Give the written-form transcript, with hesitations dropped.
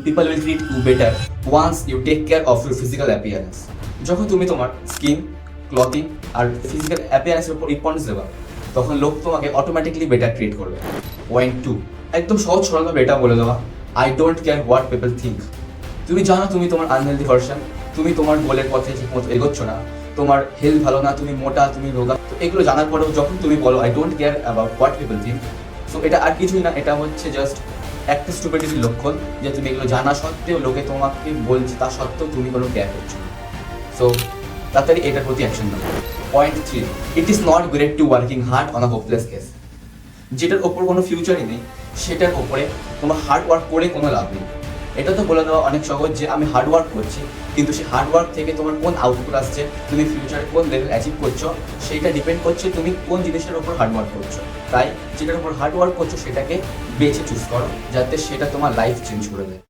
people will treat you better once you take care of your physical appearance. যখন তুমি তোমার skin, clothing আর physical অ্যাপিয়ারেন্সের উপর importance দেবা, তখন লোক তোমাকে অটোমেটিকলি বেটার ট্রিট করবে। পয়েন্ট 2, একদম সহজ সরলভাবে এটা বলে দেওয়া, I don't care what people think. তুমি জানো তুমি তোমার আনহেলদি ভার্সন, তুমি তোমার গোলের পথে ঠিকমতো এগোচ্ছ না, তোমার হেলথ ভালো না, তুমি মোটা, তুমি রোগা। তো এগুলো জানার পরেও যখন তুমি বলো I don't care about what people think, so এটা আর কিছুই না, এটা হচ্ছে জাস্ট একটা স্টুপিডিটির লক্ষণ যে তুমি এগুলো জানা সত্ত্বেও লোকে তোমাকে বলছে, তা সত্ত্বেও তুমি কোনো কেয়ার করছো না। সো তাড়াতাড়ি এটার প্রতি action now. Point 3, it is not great two working hard on a hopeless case. যেটার ওপর কোনো ফিউচারই নেই সেটার ওপরে তোমার হার্ড ওয়ার্ক করে কোনো লাভ নেই। এটা তো বলে দেওয়া অনেক সহজ যে আমি হার্ড ওয়ার্ক করছি, কিন্তু সেই হার্ড ওয়ার্ক থেকে তোমার কোন আউটপুট আসছে, তুমি ফিউচারে কোন লেভেল অ্যাচিভ করছো, সেইটা ডিপেন্ড করছে তুমি কোন জিনিসের ওপর হার্ড ওয়ার্ক করছো। তাই যেটার উপর হার্ড ওয়ার্ক করছো সেটাকে বেছে চুজ করো, যাতে সেটা তোমার লাইফ চেঞ্জ করে দেয়।